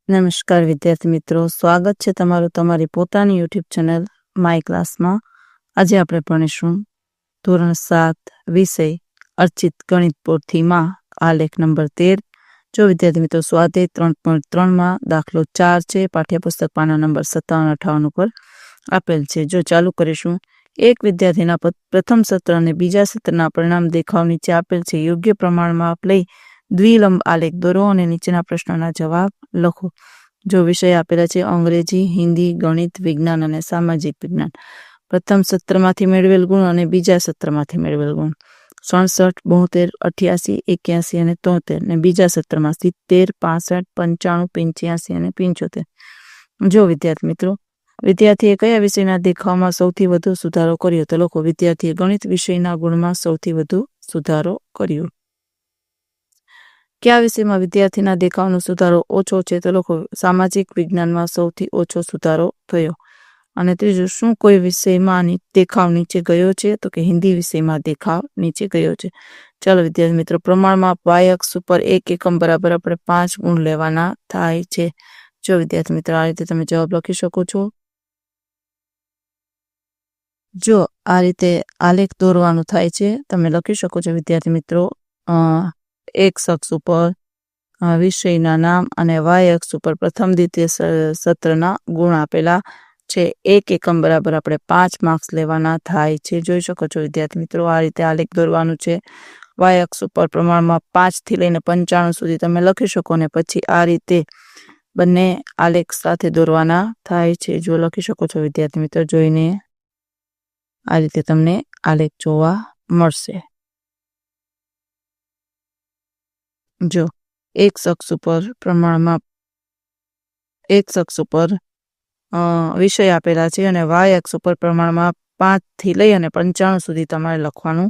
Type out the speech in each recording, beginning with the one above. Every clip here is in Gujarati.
નમસ્કાર વિદ્યાર્થી મિત્રો, સ્વાગત છે તમારું તમારી પોતાની યુટ્યુબ ચેનલ માય ક્લાસમાં. આજે આપણે ભણીશું ધોરણ 7 વિષય અર્ચિત ગણિત પોથીમાં આલેખ નંબર 13. જો વિદ્યાર્થી મિત્રો સ્વાધ્યાય 3.3માં દાખલો 4 છે, પાઠ્યપુસ્તક પાના નંબર 57-58 ઉપર આપેલ છે. જો ચાલુ કરીશું. એક વિદ્યાર્થીના પ્રથમ સત્ર અને બીજા સત્રના પરિણામ દેખાવ નીચે આપેલ છે. યોગ્ય પ્રમાણમાં લઈ દ્વિલંબ આલેખ દોરો અને નીચેના પ્રશ્નોના જવાબ લખો. જો વિષય આપેલા છે અંગ્રેજી, હિન્દી, ગણિત, વિજ્ઞાન અને સામાજિક વિજ્ઞાન. પ્રથમ સત્રમાંથી મેળવેલ ગુણ અને બીજા સત્રમાંથી મેળવેલ ગુણ 67, 72, 88, 81 અને 73 ને બીજા સત્રમાં 70, 65, 95, 85 અને 75. જો વિદ્યાર્થી મિત્રો વિદ્યાર્થીએ કયા વિષયના દેખાવમાં સૌથી વધુ સુધારો કર્યો તો લખો. વિદ્યાર્થીએ ગણિત વિષયના ગુણમાં સૌથી વધુ સુધારો કર્યો. કયા વિષયમાં વિદ્યાર્થીના દેખાવનો સુધારો ઓછો છે તો લખો. સામાજિક વિજ્ઞાનમાં સૌથી ઓછો સુધારો થયો. અને ત્રીજું, શું કોઈ વિષયમાં દેખાવ નીચે ગયો છે તો કે હિન્દી વિષયમાં દેખાવ નીચે ગયો છે. ચાલો વિદ્યાર્થી મિત્રો, પ્રમાણમાં y અક્ષ ઉપર 1 એકમ બરાબર આપણે 5 ગુણ લેવાના થાય છે. જો વિદ્યાર્થી મિત્રો આ રીતે તમે જવાબ લખી શકો છો. જો આ રીતે આલેખ દોરવાનું થાય છે તમે લખી શકો છો વિદ્યાર્થી મિત્રો. એક્સ અક્ષ ઉપર વિષયના નામ અને વાય અક્ષ ઉપર પ્રથમ દ્વિતીય સત્રના ગુણ આપેલા છે. 1 એકમ બરાબર આપણે 5 માર્ક્સ લેવાના થાય છે. જોઈ શકો છો વિદ્યાર્થી મિત્રો આ રીતે આલેખ દોરવાનું છે. વાય અક્ષ ઉપર પ્રમાણમાં 5 થી લઈને 95 સુધી તમે લખી શકો અને પછી આ રીતે બંને આલેખ સાથે દોરવાના થાય છે. જો લખી શકો છો વિદ્યાર્થી મિત્રો, જોઈને આ રીતે તમને આલેખ જોવા મળશે. જો એક્સ અક્ષ ઉપર પ્રમાણમાં એક્સ અક્ષ ઉપર વિષય આપેલા છે અને વાય અક્ષ ઉપર પ્રમાણમાં 5 થી લઈ અને 95 સુધી તમારે લખવાનું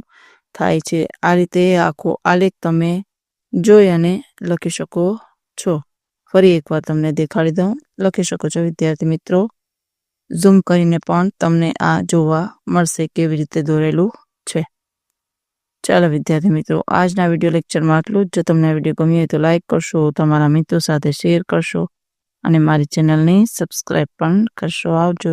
થાય છે. આ રીતે આખો આલેખ તમે જોઈ અને લખી શકો છો. ફરી એકવાર તમને દેખાડી દઉં. લખી શકો છો વિદ્યાર્થી મિત્રો. ઝૂમ કરીને પણ તમને આ જોવા મળશે કેવી રીતે દોરેલું છે. ચાલો વિદ્યાર્થી મિત્રો, આજના વિડીયો લેક્ચરમાં આટલું જ. જો તમને આ વિડીયો ગમ્યો હોય તો લાઈક કરશો, તમારા મિત્રો સાથે શેર કરશો અને મારી ચેનલને સબસ્ક્રાઈબ પણ કરશો. આવજો.